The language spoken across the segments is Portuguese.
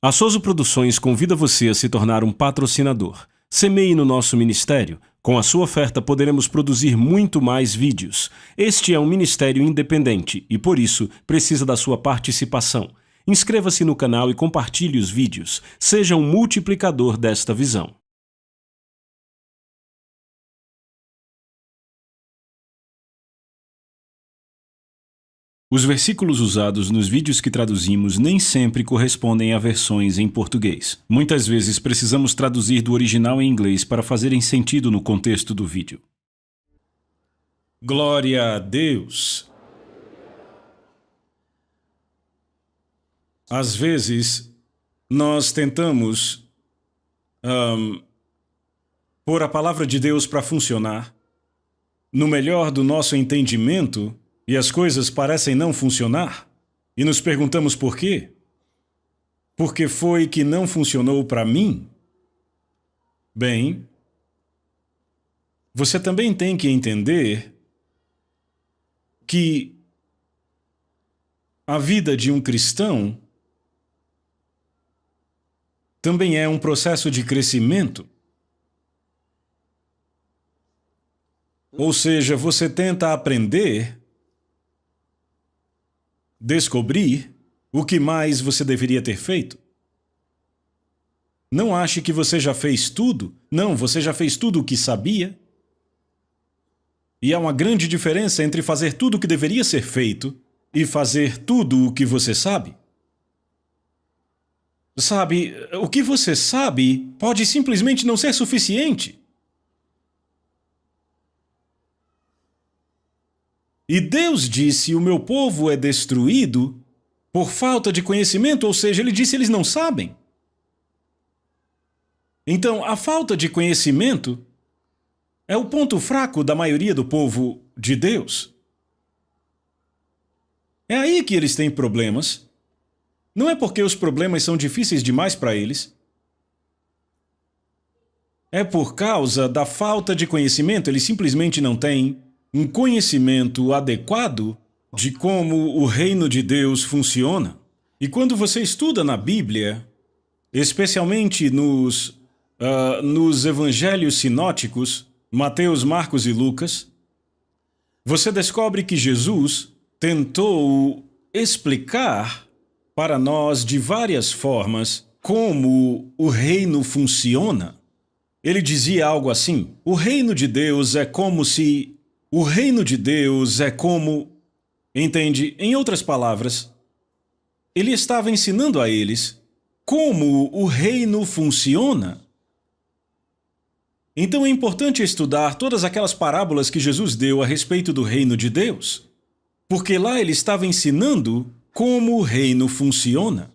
A Souza Produções convida você a se tornar um patrocinador. Semeie no nosso ministério. Com a sua oferta poderemos produzir muito mais vídeos. Este é um ministério independente e, por isso, precisa da sua participação. Inscreva-se no canal e compartilhe os vídeos. Seja um multiplicador desta visão. Os versículos usados nos vídeos que traduzimos nem sempre correspondem a versões em português. Muitas vezes precisamos traduzir do original em inglês para fazerem sentido no contexto do vídeo. Glória a Deus! Às vezes, nós tentamos pôr a palavra de Deus para funcionar no melhor do nosso entendimento. E as coisas parecem não funcionar? E nos perguntamos por quê? Por que foi que não funcionou para mim? Bem, você também tem que entender que a vida de um cristão também é um processo de crescimento. Ou seja, você tenta aprender, descobrir o que mais você deveria ter feito. Não ache que você já fez tudo. Não, você já fez tudo o que sabia. E há uma grande diferença entre fazer tudo o que deveria ser feito e fazer tudo o que você sabe. Sabe, o que você sabe pode simplesmente não ser suficiente. E Deus disse, o meu povo é destruído por falta de conhecimento, ou seja, ele disse, eles não sabem. Então, a falta de conhecimento é o ponto fraco da maioria do povo de Deus. É aí que eles têm problemas. Não é porque os problemas são difíceis demais para eles. É por causa da falta de conhecimento, eles simplesmente não têm um conhecimento adequado de como o reino de Deus funciona. E quando você estuda na Bíblia, especialmente nos evangelhos sinóticos, Mateus, Marcos e Lucas, você descobre que Jesus tentou explicar para nós de várias formas como o reino funciona. Ele dizia algo assim: o reino de Deus é como se... O reino de Deus é como... Entende? Em outras palavras, ele estava ensinando a eles como o reino funciona. Então é importante estudar todas aquelas parábolas que Jesus deu a respeito do reino de Deus, porque lá ele estava ensinando como o reino funciona,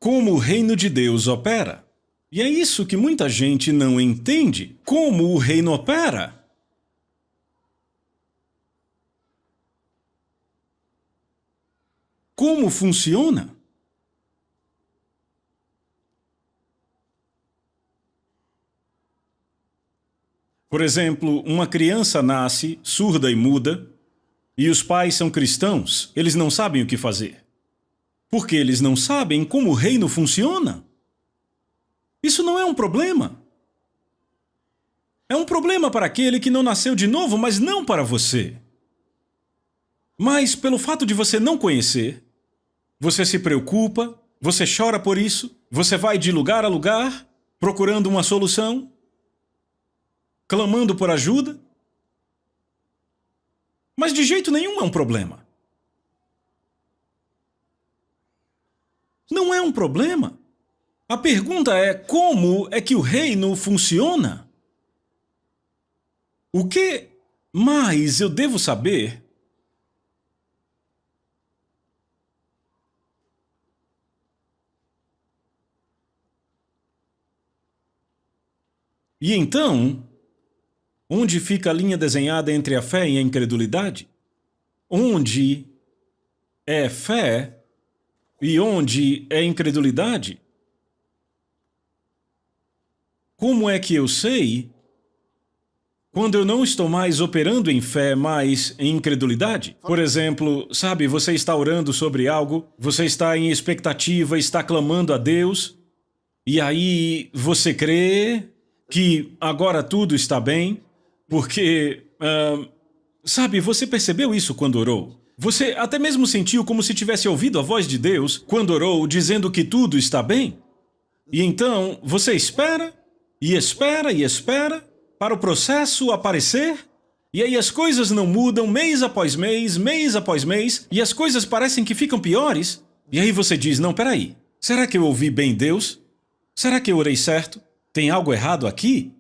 como o reino de Deus opera. E é isso que muita gente não entende, como o reino opera. Como funciona? Por exemplo, uma criança nasce surda e muda, e os pais são cristãos, eles não sabem o que fazer. Porque eles não sabem como o reino funciona. Isso não é um problema. É um problema para aquele que não nasceu de novo, mas não para você. Mas, pelo fato de você não conhecer, você se preocupa, você chora por isso, você vai de lugar a lugar, procurando uma solução, clamando por ajuda. Mas de jeito nenhum é um problema. Não é um problema. A pergunta é como é que o reino funciona? O que mais eu devo saber? E então, onde fica a linha desenhada entre a fé e a incredulidade? Onde é fé e onde é incredulidade? Como é que eu sei Quando eu não estou mais operando em fé, mas em incredulidade. Por exemplo, sabe, você está orando sobre algo, você está em expectativa, está clamando a Deus, e aí você crê que agora tudo está bem, porque, sabe, você percebeu isso quando orou? Você até mesmo sentiu como se tivesse ouvido a voz de Deus quando orou, dizendo que tudo está bem? E então você espera, e espera, e espera, para o processo aparecer, e aí as coisas não mudam mês após mês após mês, e as coisas parecem que ficam piores, e aí você diz, não, peraí, será que eu ouvi bem Deus? Será que eu orei certo? Tem algo errado aqui?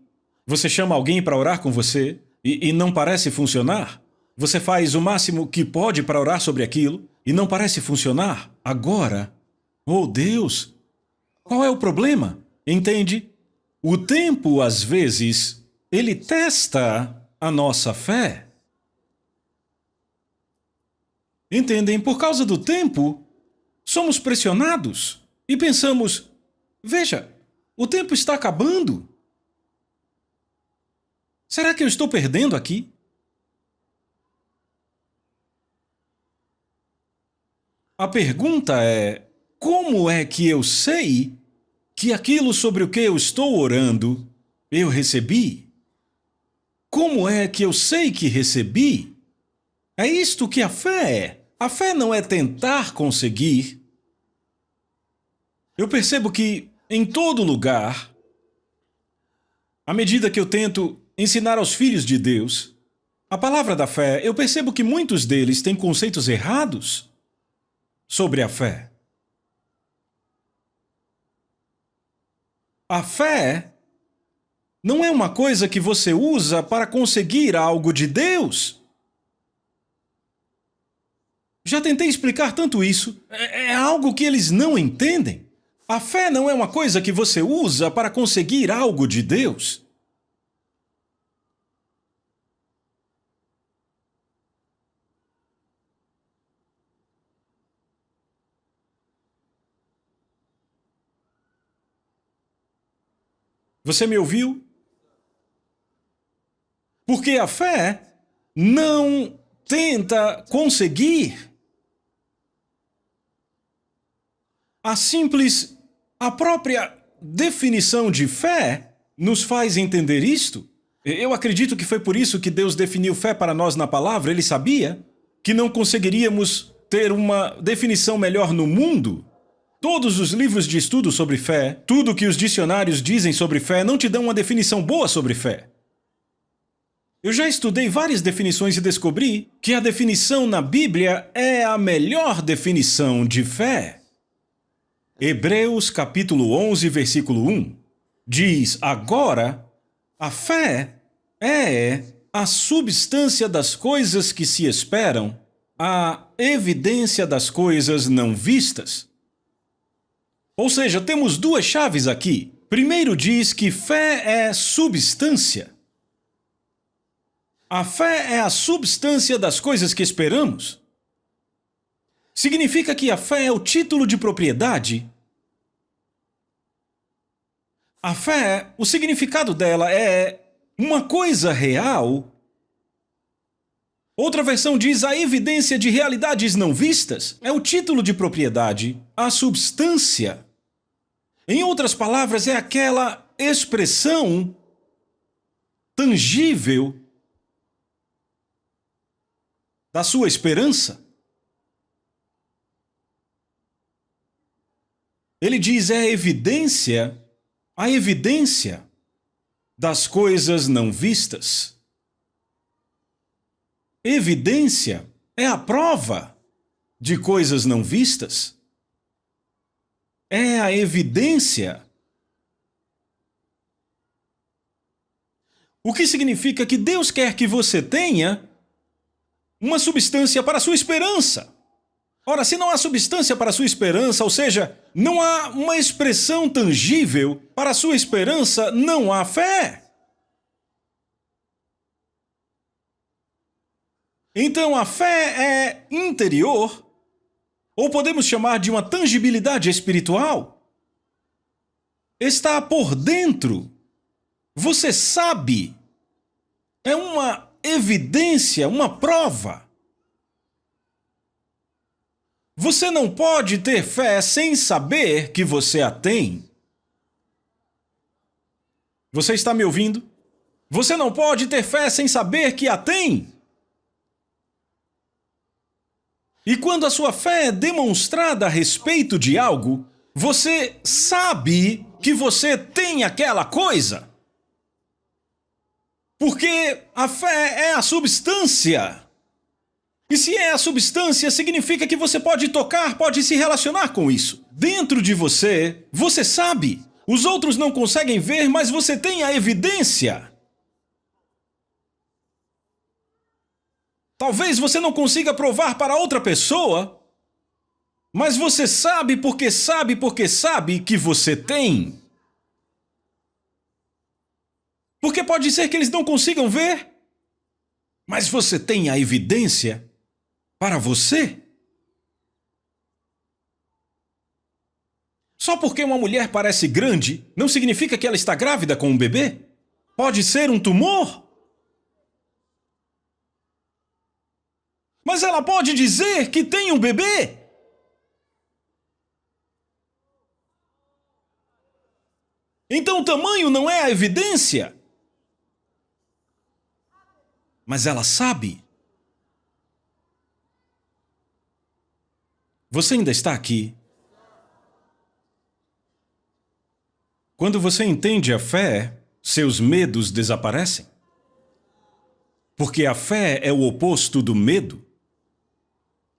Você chama alguém para orar com você, e não parece funcionar? Você faz o máximo que pode para orar sobre aquilo, e não parece funcionar? Agora, oh Deus, qual é o problema? Entende? O tempo, às vezes, ele testa a nossa fé. Entendem? Por causa do tempo, somos pressionados e pensamos, veja, o tempo está acabando. Será que eu estou perdendo aqui? A pergunta é, como é que eu sei que aquilo sobre o que eu estou orando, eu recebi? Como é que eu sei que recebi? É isto que a fé é. A fé não é tentar conseguir. Eu percebo que, em todo lugar, à medida que eu tento ensinar aos filhos de Deus a palavra da fé, eu percebo que muitos deles têm conceitos errados sobre a fé. A fé não é uma coisa que você usa para conseguir algo de Deus. Já tentei explicar tanto isso. É algo que eles não entendem. A fé não é uma coisa que você usa para conseguir algo de Deus. Você me ouviu? Porque a fé não tenta conseguir. A própria definição de fé nos faz entender isto. Eu acredito que foi por isso que Deus definiu fé para nós na palavra. Ele sabia que não conseguiríamos ter uma definição melhor no mundo. Todos os livros de estudo sobre fé, tudo que os dicionários dizem sobre fé, não te dão uma definição boa sobre fé. Eu já estudei várias definições e descobri que a definição na Bíblia é a melhor definição de fé. Hebreus capítulo 11, versículo 1, diz, agora, a fé é a substância das coisas que se esperam, a evidência das coisas não vistas. Ou seja, temos duas chaves aqui. Primeiro diz que fé é substância. A fé é a substância das coisas que esperamos. Significa que a fé é o título de propriedade. A fé, o significado dela é uma coisa real. Outra versão diz a evidência de realidades não vistas. É o título de propriedade, a substância. Em outras palavras, é aquela expressão tangível da sua esperança. Ele diz é a evidência das coisas não vistas. Evidência é a prova de coisas não vistas. É a evidência. O que significa que Deus quer que você tenha uma substância para a sua esperança. Ora, se não há substância para a sua esperança, ou seja, não há uma expressão tangível para a sua esperança, não há fé. Então a fé é interior, ou podemos chamar de uma tangibilidade espiritual. Está por dentro. Você sabe. É uma evidência, uma prova. Você não pode ter fé sem saber que você a tem. Você está me ouvindo? Você não pode ter fé sem saber que a tem. E quando a sua fé é demonstrada a respeito de algo, você sabe que você tem aquela coisa. Porque a fé é a substância. E se é a substância, significa que você pode tocar, pode se relacionar com isso. Dentro de você, você sabe. Os outros não conseguem ver, mas você tem a evidência. Talvez você não consiga provar para outra pessoa, mas você sabe porque sabe porque sabe que você tem. Porque pode ser que eles não consigam ver, mas você tem a evidência para você. Só porque uma mulher parece grande, não significa que ela está grávida com um bebê. Pode ser um tumor. Mas ela pode dizer que tem um bebê. Então o tamanho não é a evidência. Mas ela sabe. Você ainda está aqui. Quando você entende a fé, seus medos desaparecem. Porque a fé é o oposto do medo.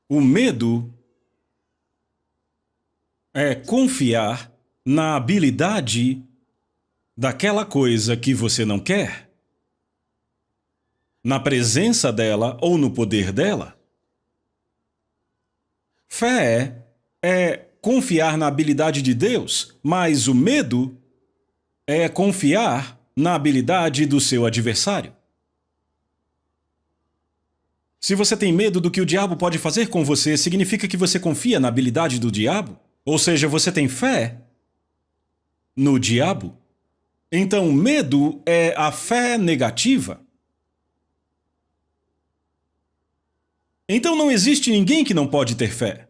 O medo é confiar na habilidade daquela coisa que você não quer, na presença dela ou no poder dela. Fé é confiar na habilidade de Deus, mas o medo é confiar na habilidade do seu adversário. Se você tem medo do que o diabo pode fazer com você, significa que você confia na habilidade do diabo? Ou seja, você tem fé no diabo? Então, medo é a fé negativa. Então não existe ninguém que não pode ter fé.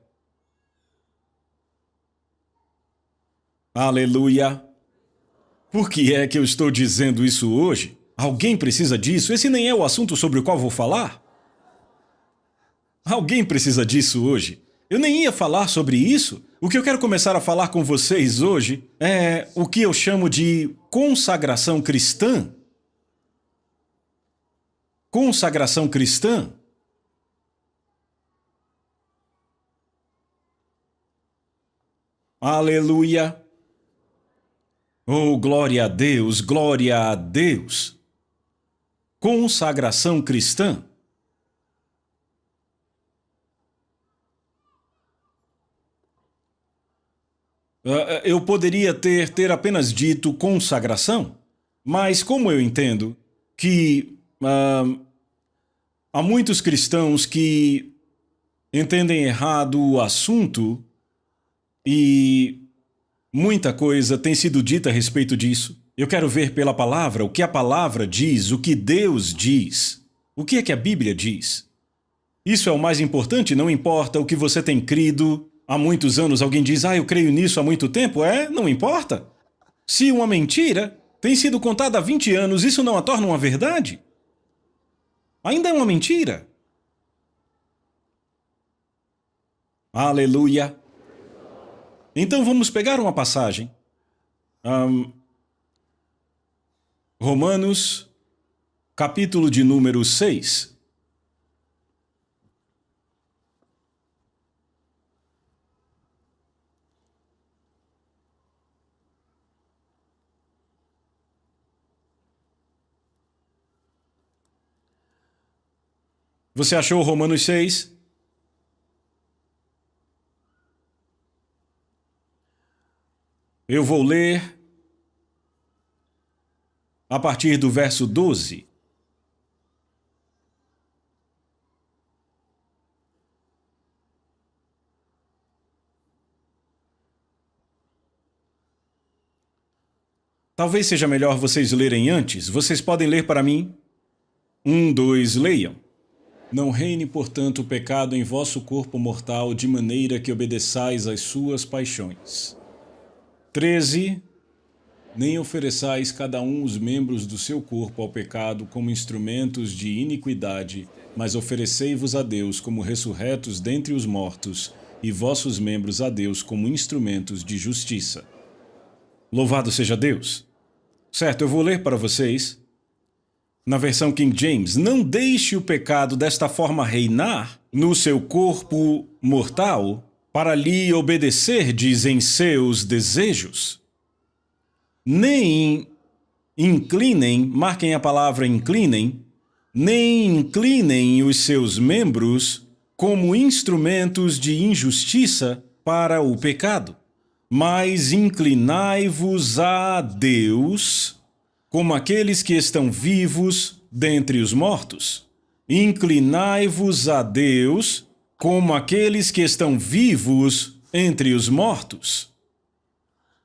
Aleluia! Por que é que eu estou dizendo isso hoje? Alguém precisa disso? Esse nem é o assunto sobre o qual vou falar. Alguém precisa disso hoje. Eu nem ia falar sobre isso. O que eu quero começar a falar com vocês hoje é o que eu chamo de consagração cristã. Consagração cristã. Aleluia! Oh, glória a Deus, glória a Deus! Consagração cristã. Eu poderia ter apenas dito consagração, mas como eu entendo que há muitos cristãos que entendem errado o assunto e muita coisa tem sido dita a respeito disso. Eu quero ver pela palavra o que a palavra diz, o que Deus diz. O que é que a Bíblia diz? Isso é o mais importante, não importa o que você tem crido. Há muitos anos alguém diz, eu creio nisso há muito tempo. Não importa. Se uma mentira tem sido contada há 20 anos, isso não a torna uma verdade? Ainda é uma mentira. Aleluia. Então vamos pegar uma passagem. Romanos, capítulo de número 6. Você achou Romanos 6? Eu vou ler a partir do verso 12. Talvez seja melhor vocês lerem antes. Vocês podem ler para mim? 2, leiam. Não reine, portanto, o pecado em vosso corpo mortal, de maneira que obedeçais às suas paixões. 13. Nem ofereçais cada um os membros do seu corpo ao pecado como instrumentos de iniquidade, mas oferecei-vos a Deus como ressurretos dentre os mortos, e vossos membros a Deus como instrumentos de justiça. Louvado seja Deus! Certo, eu vou ler para vocês. Na versão King James, não deixe o pecado desta forma reinar no seu corpo mortal para lhe obedecerdes em seus desejos. Nem inclinem, marquem a palavra inclinem, nem inclinem os seus membros como instrumentos de injustiça para o pecado, mas inclinai-vos a Deus como aqueles que estão vivos dentre os mortos. Inclinai-vos a Deus como aqueles que estão vivos entre os mortos,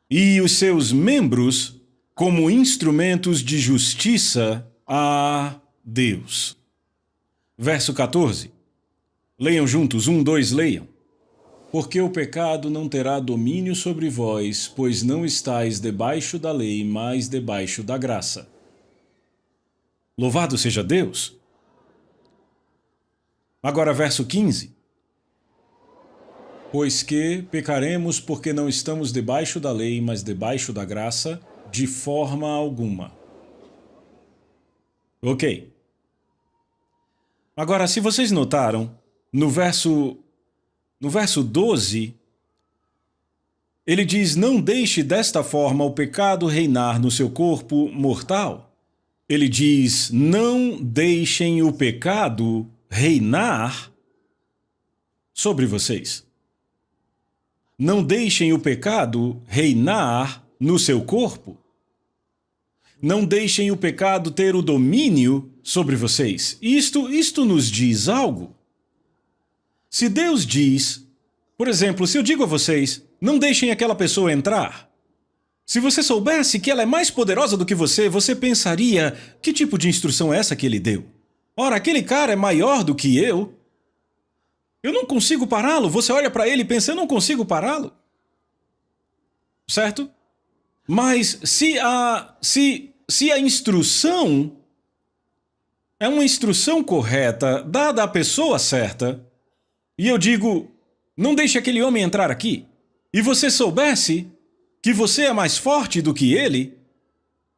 e os seus membros como instrumentos de justiça a Deus. Verso 14. Leiam juntos, 2, leiam. Porque o pecado não terá domínio sobre vós, pois não estáis debaixo da lei, mas debaixo da graça. Louvado seja Deus! Agora, verso 15. Pois que pecaremos porque não estamos debaixo da lei, mas debaixo da graça, de forma alguma. Ok. Agora, se vocês notaram, no verso 12, ele diz, não deixe desta forma o pecado reinar no seu corpo mortal. Ele diz, não deixem o pecado reinar sobre vocês. Não deixem o pecado reinar no seu corpo. Não deixem o pecado ter o domínio sobre vocês. Isto nos diz algo. Se Deus diz, por exemplo, se eu digo a vocês, não deixem aquela pessoa entrar. Se você soubesse que ela é mais poderosa do que você pensaria, que tipo de instrução é essa que ele deu? Ora, aquele cara é maior do que eu. Eu não consigo pará-lo. Você olha para ele e pensa, eu não consigo pará-lo. Certo? Mas se a instrução é uma instrução correta, dada à pessoa certa, e eu digo, não deixe aquele homem entrar aqui, e você soubesse que você é mais forte do que ele,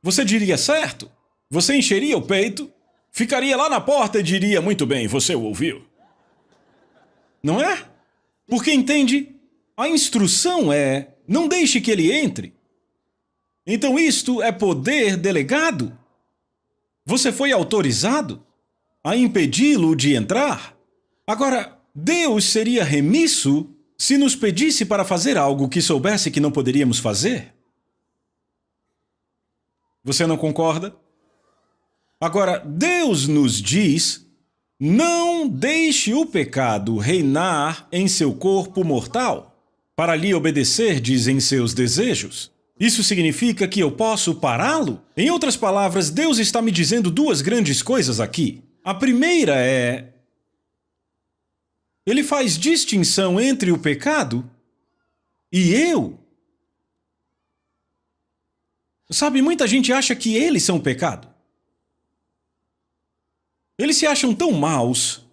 você diria certo, você encheria o peito, ficaria lá na porta e diria, muito bem, você o ouviu. Não é? Porque entende, a instrução é, não deixe que ele entre. Então isto é poder delegado. Você foi autorizado a impedi-lo de entrar. Agora, Deus seria remisso se nos pedisse para fazer algo que soubesse que não poderíamos fazer? Você não concorda? Agora, Deus nos diz, não deixe o pecado reinar em seu corpo mortal, para lhe obedecerdes em seus desejos. Isso significa que eu posso pará-lo? Em outras palavras, Deus está me dizendo duas grandes coisas aqui. A primeira é, ele faz distinção entre o pecado e eu. Sabe, muita gente acha que eles são o pecado. Eles se acham tão maus.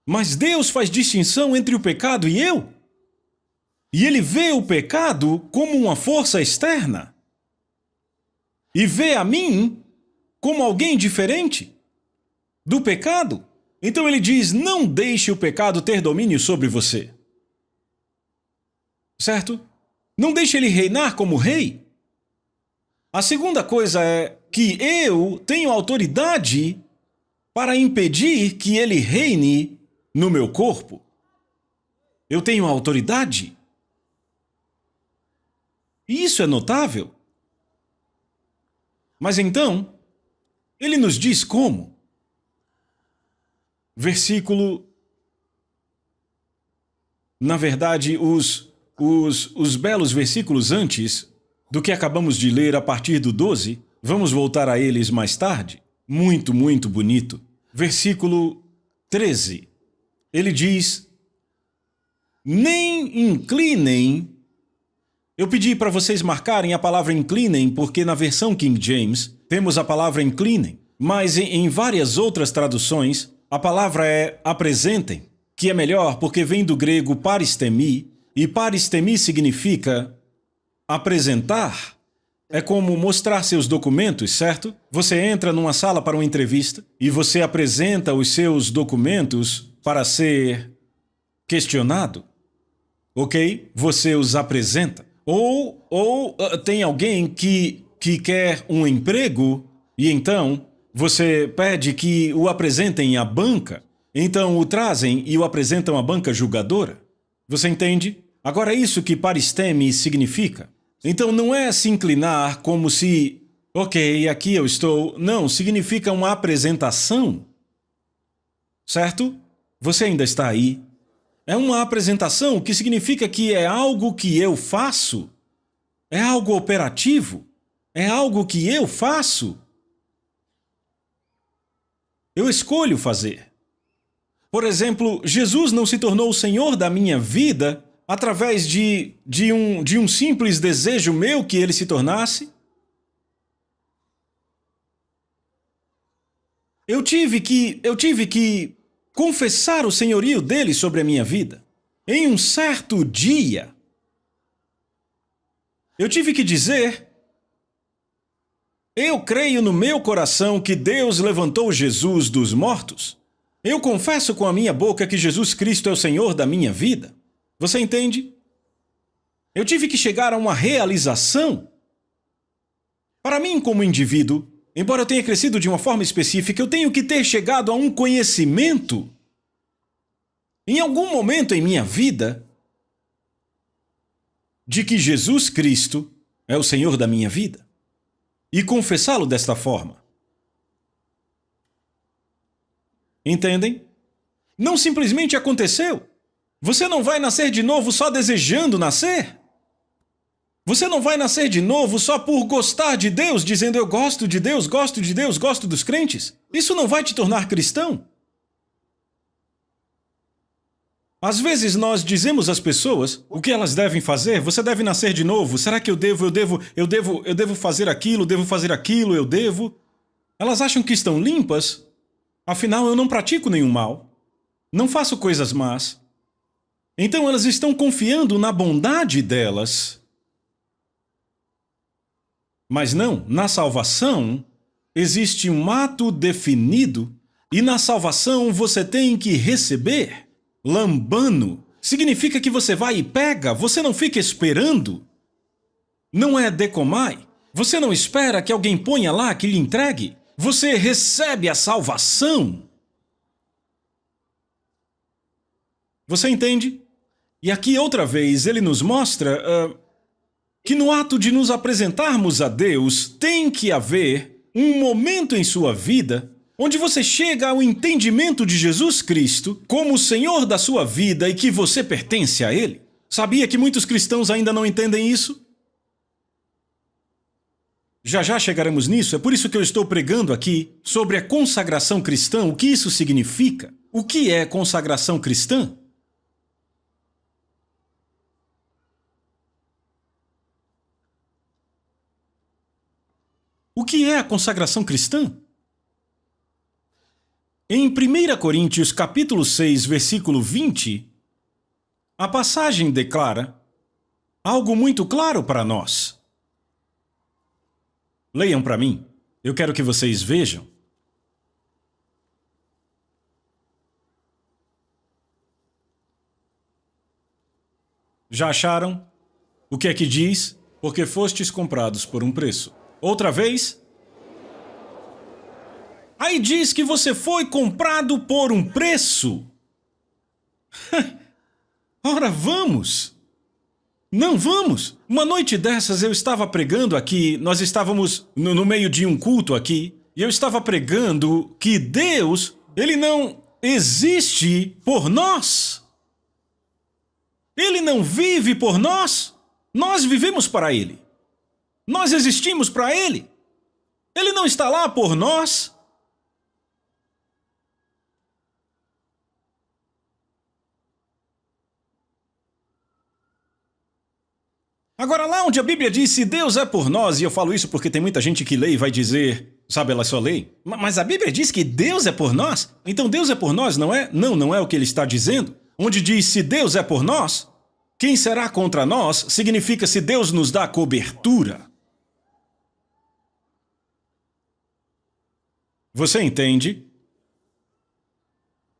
Mas Deus faz distinção entre o pecado e eu. E ele vê o pecado como uma força externa. E vê a mim como alguém diferente do pecado. Então ele diz, não deixe o pecado ter domínio sobre você. Certo? Não deixe ele reinar como rei. A segunda coisa é que eu tenho autoridade para impedir que ele reine no meu corpo. Eu tenho autoridade. E isso é notável. Mas então, ele nos diz como. Versículo... Na verdade, os belos versículos antes do que acabamos de ler a partir do 12, vamos voltar a eles mais tarde. muito, muito bonito. Versículo 13. Ele diz: nem inclinem. Eu pedi para vocês marcarem a palavra inclinem, porque na versão King James temos a palavra inclinem, mas em várias outras traduções a palavra é apresentem, que é melhor porque vem do grego paristemi, e paristemi significa apresentar. É como mostrar seus documentos, certo? Você entra numa sala para uma entrevista e você apresenta os seus documentos para ser questionado. Ok? Você os apresenta. Ou tem alguém que quer um emprego e então você pede que o apresentem à banca. Então o trazem e o apresentam à banca julgadora. Você entende? Agora é isso que paristeme significa. Então não é se inclinar como se, ok, aqui eu estou. Não, significa uma apresentação. Certo? Você ainda está aí. É uma apresentação, o que significa que é algo que eu faço. É algo operativo. É algo que eu faço. Eu escolho fazer. Por exemplo, Jesus não se tornou o Senhor da minha vida através de um simples desejo meu que ele se tornasse. Eu tive que confessar o senhorio dele sobre a minha vida. Em um certo dia, eu tive que dizer: eu creio no meu coração que Deus levantou Jesus dos mortos. Eu confesso com a minha boca que Jesus Cristo é o Senhor da minha vida. Você entende? Eu tive que chegar a uma realização. Para mim, como indivíduo, embora eu tenha crescido de uma forma específica, eu tenho que ter chegado a um conhecimento. Em algum momento em minha vida, de que Jesus Cristo é o Senhor da minha vida. E confessá-lo desta forma. Entendem? Não simplesmente aconteceu. Você não vai nascer de novo só desejando nascer. Você não vai nascer de novo só por gostar de Deus, dizendo eu gosto de Deus, gosto de Deus, gosto dos crentes. Isso não vai te tornar cristão. Às vezes nós dizemos às pessoas o que elas devem fazer. Você deve nascer de novo. Será que eu devo fazer aquilo, eu devo? Elas acham que estão limpas. Afinal, eu não pratico nenhum mal. Não faço coisas más. Então elas estão confiando na bondade delas. Mas não, na salvação existe um ato definido e na salvação você tem que receber. Lambano significa que você vai e pega, você não fica esperando. Não é decomai. Você não espera que alguém ponha lá, que lhe entregue. Você recebe a salvação. Você entende? E aqui outra vez ele nos mostra que no ato de nos apresentarmos a Deus tem que haver um momento em sua vida onde você chega ao entendimento de Jesus Cristo como o Senhor da sua vida e que você pertence a Ele. Sabia que muitos cristãos ainda não entendem isso? Já chegaremos nisso, é por isso que eu estou pregando aqui sobre a consagração cristã, o que isso significa. O que é consagração cristã? O que é a consagração cristã? Em 1 Coríntios capítulo 6, versículo 20, a passagem declara algo muito claro para nós. Leiam para mim. Eu quero que vocês vejam. Já acharam? O que é que diz? Porque fostes comprados por um preço. Outra vez? Aí diz que você foi comprado por um preço. Ora, vamos! Não vamos! Uma noite dessas eu estava pregando aqui, nós estávamos no meio de um culto aqui, e eu estava pregando que Deus, Ele não existe por nós. Ele não vive por nós. Nós vivemos para Ele. Nós existimos para Ele. Ele não está lá por nós. Agora, lá onde a Bíblia diz se Deus é por nós, e eu falo isso porque tem muita gente que lê e vai dizer, sabe, ela só lê. Mas a Bíblia diz que Deus é por nós? Então Deus é por nós, não é? Não, não é o que ele está dizendo. Onde diz se Deus é por nós, quem será contra nós, significa se Deus nos dá cobertura. Você entende?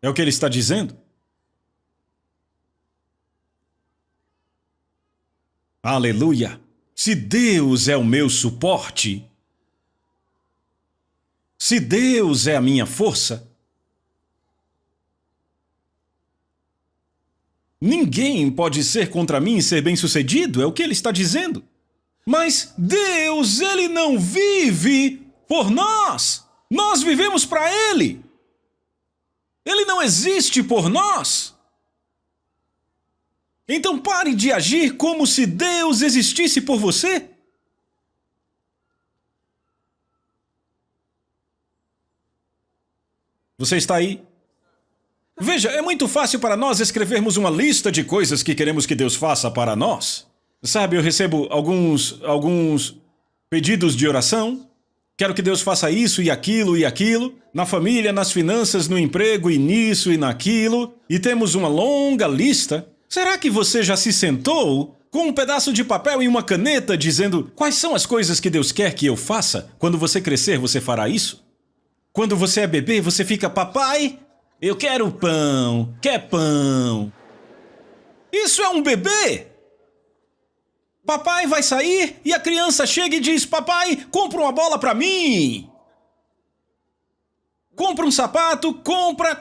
É o que ele está dizendo? Aleluia! Se Deus é o meu suporte, se Deus é a minha força, ninguém pode ser contra mim e ser bem-sucedido, é o que ele está dizendo. Mas Deus, ele não vive por nós. Nós vivemos para ele. Ele não existe por nós. Então pare de agir como se Deus existisse por você. Você está aí? Veja, é muito fácil para nós escrevermos uma lista de coisas que queremos que Deus faça para nós. Sabe, eu recebo alguns pedidos de oração. Quero que Deus faça isso e aquilo, na família, nas finanças, no emprego e nisso e naquilo. E temos uma longa lista. Será que você já se sentou com um pedaço de papel e uma caneta dizendo quais são as coisas que Deus quer que eu faça? Quando você crescer, você fará isso? Quando você é bebê, você fica, papai, eu quero pão, quer pão. Isso é um bebê! Papai vai sair e a criança chega e diz, papai, compra uma bola pra mim. Compra um sapato, compra,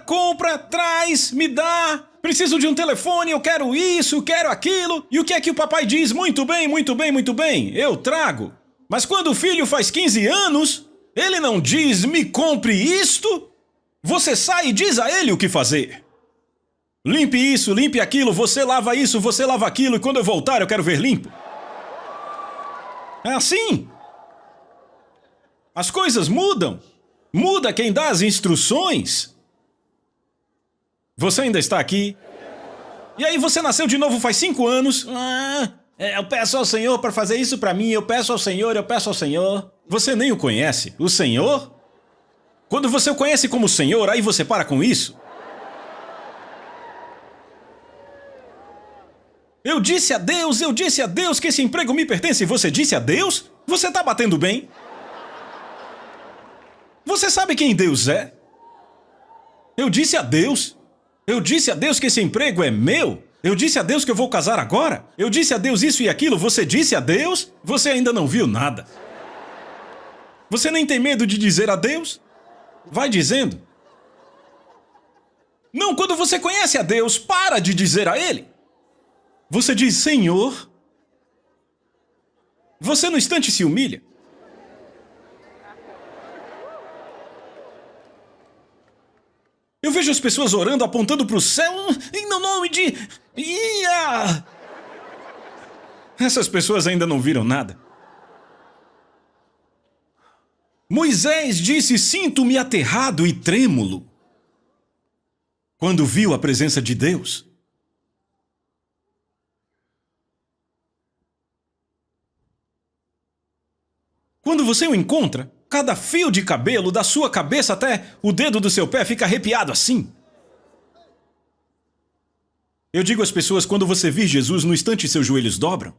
traz, me dá. Preciso de um telefone, eu quero isso, quero aquilo. E o que é que o papai diz? Muito bem, muito bem, muito bem, eu trago. Mas quando o filho faz 15 anos, ele não diz, me compre isto. Você sai e diz a ele o que fazer. Limpe isso, limpe aquilo, você lava isso, você lava aquilo, e quando eu voltar eu quero ver limpo. É assim. As coisas mudam. Muda quem dá as instruções. Você ainda está aqui? E aí você nasceu de novo faz 5 anos. Eu peço ao Senhor para fazer isso para mim, eu peço ao Senhor, eu peço ao Senhor. Você nem o conhece. O Senhor? Quando você o conhece como Senhor, aí você para com isso. Eu disse a Deus que esse emprego me pertence. Você disse a Deus? Você está batendo bem? Você sabe quem Deus é? Eu disse a Deus que esse emprego é meu. Eu disse a Deus que eu vou casar agora. Eu disse a Deus isso e aquilo. Você disse a Deus? Você ainda não viu nada. Você nem tem medo de dizer a Deus? Vai dizendo. Não, quando você conhece a Deus, para de dizer a Ele. Você diz, Senhor. Você no instante se humilha. Eu vejo as pessoas orando, apontando para o céu, em nome de... Essas pessoas ainda não viram nada. Moisés disse, sinto-me aterrado e trêmulo, quando viu a presença de Deus. Quando você o encontra, cada fio de cabelo, da sua cabeça até o dedo do seu pé, fica arrepiado assim. Eu digo às pessoas, quando você vir Jesus, no instante seus joelhos dobram.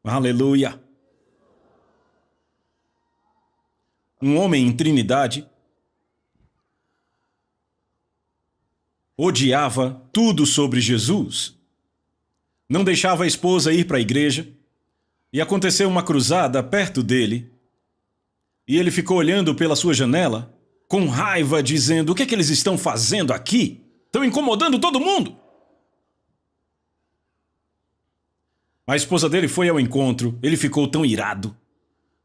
Aleluia. Um homem em Trinidade odiava tudo sobre Jesus. Não deixava a esposa ir para a igreja. E aconteceu uma cruzada perto dele. E ele ficou olhando pela sua janela, com raiva, dizendo, o que é que eles estão fazendo aqui? Estão incomodando todo mundo. A esposa dele foi ao encontro, ele ficou tão irado.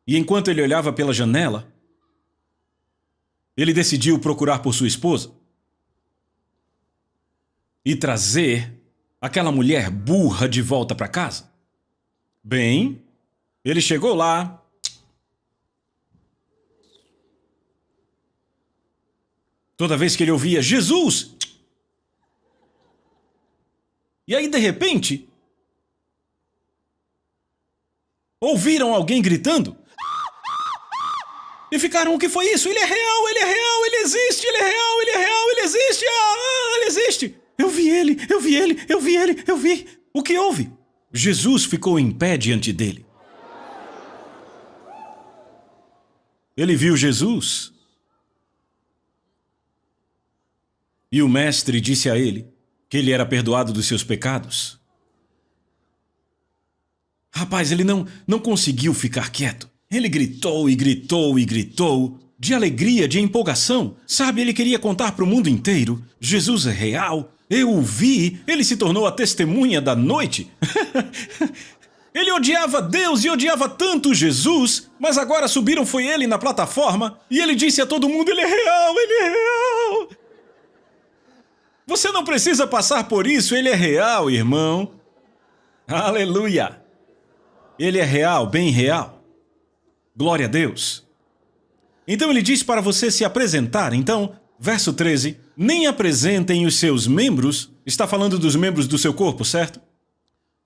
E enquanto ele olhava pela janela, ele decidiu procurar por sua esposa e trazer aquela mulher burra de volta para casa. Bem, ele chegou lá. Toda vez que ele ouvia Jesus, E aí, de repente, ouviram alguém gritando. E ficaram, o que foi isso? Ele é real, ele existe, ele é real, ele existe, ele existe. Eu vi ele. O que houve? Jesus ficou em pé diante dele. Ele viu Jesus. E o mestre disse a ele que ele era perdoado dos seus pecados. Rapaz, ele não conseguiu ficar quieto. Ele gritou, de alegria, de empolgação. Sabe, ele queria contar para o mundo inteiro. Jesus é real, eu o vi, ele se tornou a testemunha da noite. Ele odiava Deus e odiava tanto Jesus, mas agora subiram foi ele na plataforma e ele disse a todo mundo, ele é real. Você não precisa passar por isso, ele é real, irmão. Aleluia. Ele é real, bem real. Glória a Deus. Então ele diz para você se apresentar. Então, verso 13, nem apresentem os seus membros, está falando dos membros do seu corpo, certo?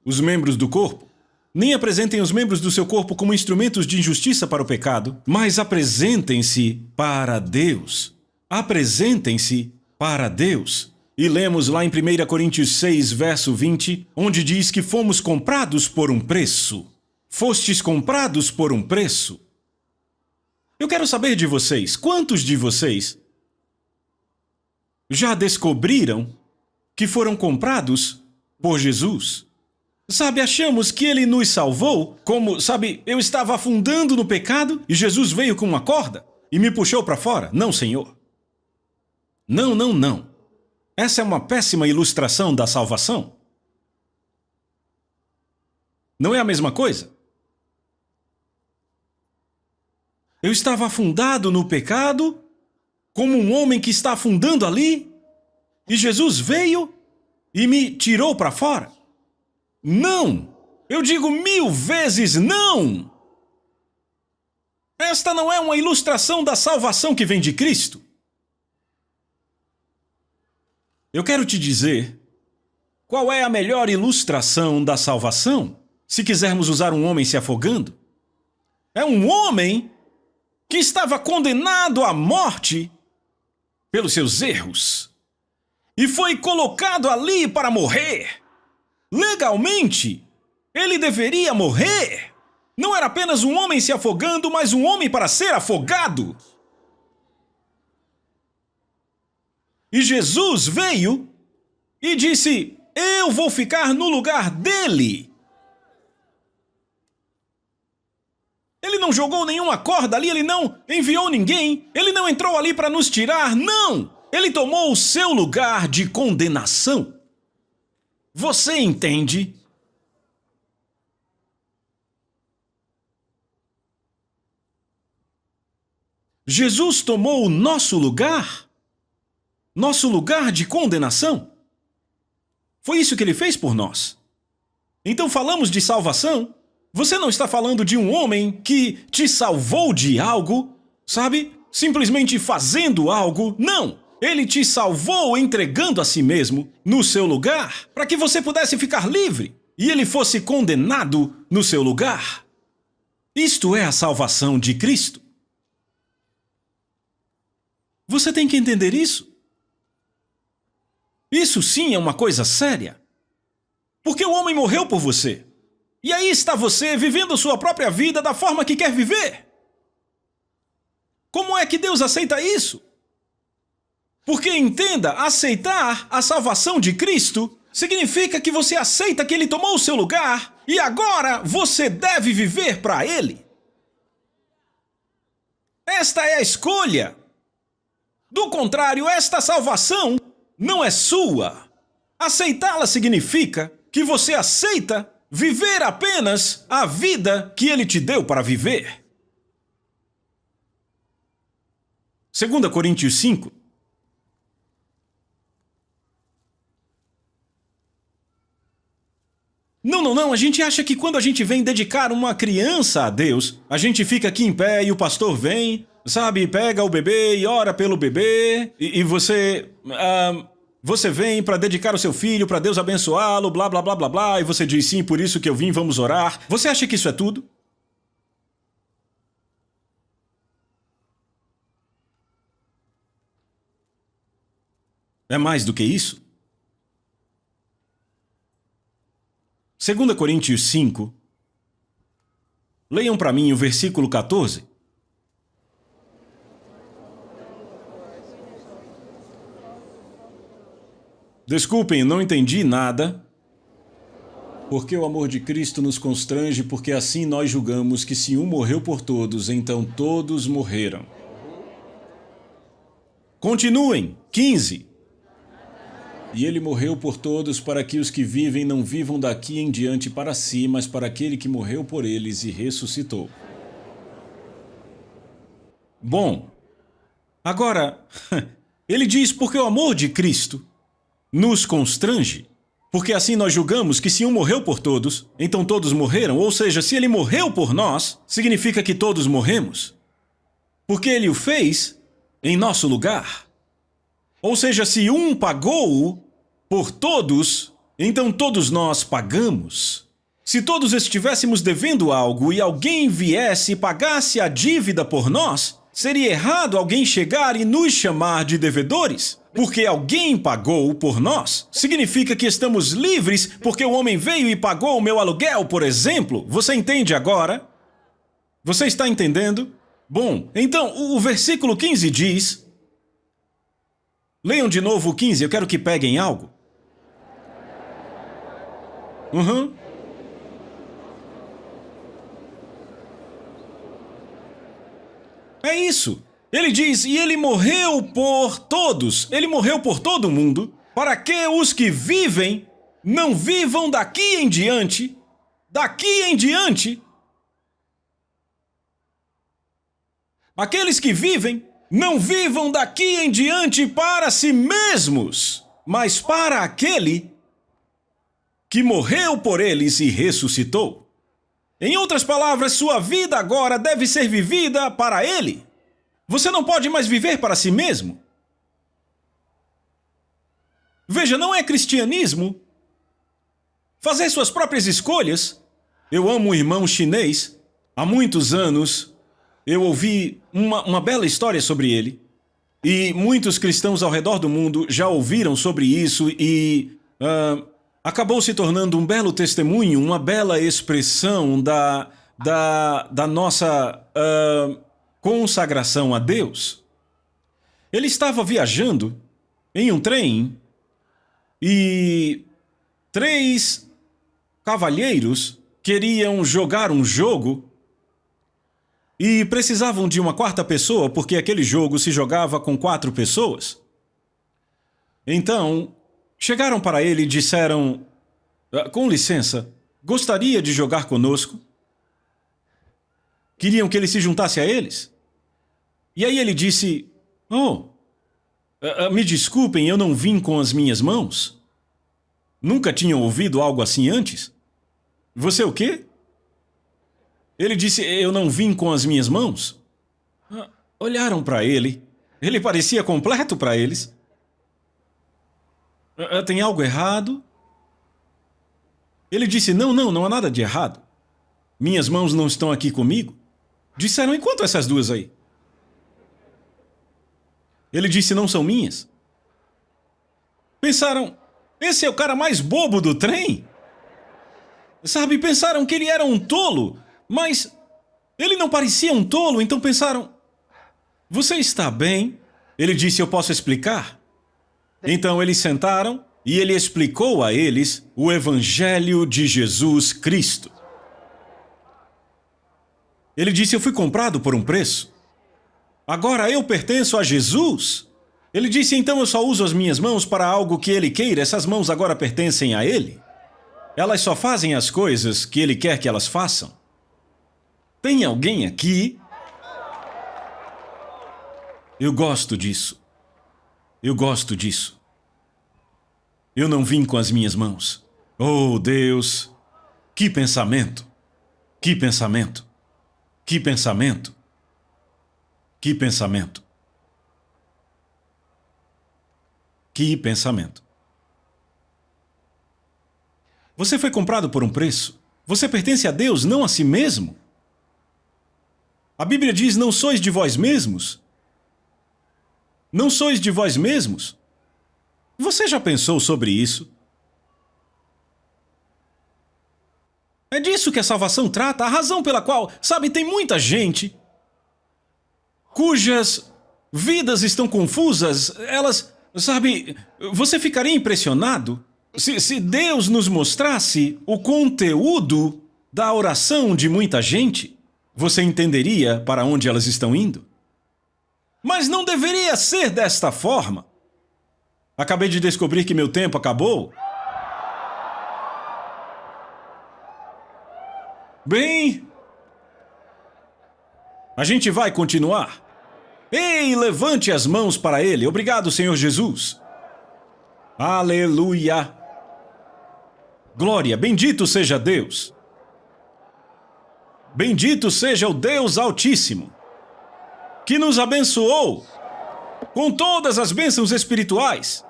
Os membros do corpo. Nem apresentem os membros do seu corpo como instrumentos de injustiça para o pecado, mas apresentem-se para Deus. Apresentem-se para Deus. E lemos lá em 1 Coríntios 6, verso 20, onde diz que fomos comprados por um preço. Fostes comprados por um preço. Eu quero saber de vocês, quantos de vocês já descobriram que foram comprados por Jesus? Sabe, achamos que ele nos salvou, como, sabe, eu estava afundando no pecado e Jesus veio com uma corda e me puxou para fora. Não, Senhor. Não. Essa é uma péssima ilustração da salvação. Não é a mesma coisa? Eu estava afundado no pecado, como um homem que está afundando ali, e Jesus veio e me tirou para fora. Não! Eu digo 1000 vezes não! Esta não é uma ilustração da salvação que vem de Cristo. Eu quero te dizer qual é a melhor ilustração da salvação, se quisermos usar um homem se afogando. É um homem que estava condenado à morte pelos seus erros e foi colocado ali para morrer. Legalmente, ele deveria morrer. Não era apenas um homem se afogando, mas um homem para ser afogado. E Jesus veio e disse, eu vou ficar no lugar dele. Ele não jogou nenhuma corda ali, ele não enviou ninguém, ele não entrou ali para nos tirar, não! Ele tomou o seu lugar de condenação. Você entende? Jesus tomou o nosso lugar de condenação. Foi isso que ele fez por nós. Então falamos de salvação. Você não está falando de um homem que te salvou de algo, sabe? Simplesmente fazendo algo. Não! Ele te salvou entregando a si mesmo no seu lugar para que você pudesse ficar livre e ele fosse condenado no seu lugar. Isto é a salvação de Cristo. Você tem que entender isso. Isso sim é uma coisa séria. Porque o homem morreu por você. E aí está você vivendo sua própria vida da forma que quer viver. Como é que Deus aceita isso? Porque entenda, aceitar a salvação de Cristo significa que você aceita que Ele tomou o seu lugar e agora você deve viver para Ele. Esta é a escolha. Do contrário, esta salvação não é sua. Aceitá-la significa que você aceita viver apenas a vida que Ele te deu para viver. 2 Coríntios 5. Não, a gente acha que quando a gente vem dedicar uma criança a Deus, a gente fica aqui em pé e o pastor vem, sabe, pega o bebê e ora pelo bebê, e você Você vem para dedicar o seu filho, para Deus abençoá-lo, blá, blá, blá, blá, blá, e você diz, sim, por isso que eu vim, vamos orar. Você acha que isso é tudo? É mais do que isso? 2 Coríntios 5. Leiam para mim o versículo 14. Desculpem, não entendi nada. Porque o amor de Cristo nos constrange, porque assim nós julgamos que se um morreu por todos, então todos morreram. Continuem. 15. E ele morreu por todos para que os que vivem não vivam daqui em diante para si, mas para aquele que morreu por eles e ressuscitou. Bom, agora, ele diz porque o amor de Cristo nos constrange, porque assim nós julgamos que se um morreu por todos, então todos morreram, ou seja, se ele morreu por nós, significa que todos morremos. Porque ele o fez em nosso lugar. Ou seja, se um pagou por todos, então todos nós pagamos. Se todos estivéssemos devendo algo e alguém viesse e pagasse a dívida por nós, seria errado alguém chegar e nos chamar de devedores? Porque alguém pagou por nós. Significa que estamos livres porque o homem veio e pagou o meu aluguel, por exemplo. Você entende agora? Você está entendendo? Bom, então o versículo 15 diz... Leiam de novo o 15, eu quero que peguem algo. É isso. Ele diz, e ele morreu por todos. Ele morreu por todo mundo, para que os que vivem não vivam daqui em diante. Daqui em diante. Aqueles que vivem não vivam daqui em diante para si mesmos, mas para aquele que morreu por eles e ressuscitou. Em outras palavras, sua vida agora deve ser vivida para ele. Você não pode mais viver para si mesmo. Veja, não é cristianismo fazer suas próprias escolhas. Eu amo um irmão chinês. Há muitos anos eu ouvi uma bela história sobre ele. E muitos cristãos ao redor do mundo já ouviram sobre isso e acabou se tornando um belo testemunho, uma bela expressão da nossa consagração a Deus. Ele estava viajando em um trem e 3 cavalheiros queriam jogar um jogo e precisavam de uma 4ª pessoa porque aquele jogo se jogava com 4 pessoas. Então, chegaram para ele e disseram, com licença, gostaria de jogar conosco? Queriam que ele se juntasse a eles? E aí ele disse, me desculpem, eu não vim com as minhas mãos. Nunca tinham ouvido algo assim antes? Você o quê? Ele disse, eu não vim com as minhas mãos. Olharam para ele. Ele parecia completo para eles. Tem algo errado? Ele disse, não há nada de errado. Minhas mãos não estão aqui comigo. Disseram, enquanto essas duas aí? Ele disse, não são minhas. Pensaram, esse é o cara mais bobo do trem? Sabe, pensaram que ele era um tolo, mas ele não parecia um tolo, então pensaram, você está bem? Ele disse, eu posso explicar? Então eles sentaram e ele explicou a eles o Evangelho de Jesus Cristo. Ele disse, eu fui comprado por um preço. Agora eu pertenço a Jesus. Ele disse, então eu só uso as minhas mãos para algo que ele queira. Essas mãos agora pertencem a ele. Elas só fazem as coisas que ele quer que elas façam. Tem alguém aqui? Eu gosto disso. Eu gosto disso. Eu não vim com as minhas mãos. Oh, Deus! Que pensamento! Que pensamento! Que pensamento! Que pensamento! Que pensamento! Você foi comprado por um preço. Você pertence a Deus, não a si mesmo. A Bíblia diz: não sois de vós mesmos. Não sois de vós mesmos. Você já pensou sobre isso? É disso que a salvação trata, a razão pela qual, sabe, tem muita gente cujas vidas estão confusas, elas, sabe, você ficaria impressionado se Deus nos mostrasse o conteúdo da oração de muita gente. Você entenderia para onde elas estão indo. Mas não deveria ser desta forma. Acabei de descobrir que meu tempo acabou. Bem, a gente vai continuar. Ei, levante as mãos para Ele. Obrigado, Senhor Jesus. Aleluia. Glória, bendito seja Deus. Bendito seja o Deus Altíssimo, que nos abençoou com todas as bênçãos espirituais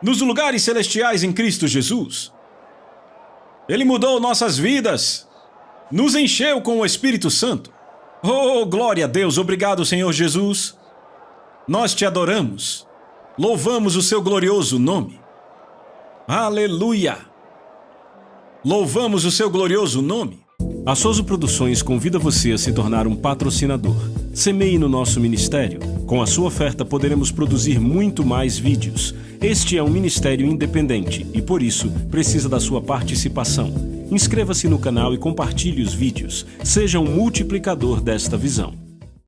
nos lugares celestiais em Cristo Jesus. Ele mudou nossas vidas, nos encheu com o Espírito Santo. Oh, glória a Deus! Obrigado, Senhor Jesus. Nós te adoramos. Louvamos o seu glorioso nome. Aleluia! Louvamos o seu glorioso nome. A Soso Produções convida você a se tornar um patrocinador. Semeie no nosso ministério. Com a sua oferta poderemos produzir muito mais vídeos. Este é um ministério independente e, por isso, precisa da sua participação. Inscreva-se no canal e compartilhe os vídeos. Seja um multiplicador desta visão.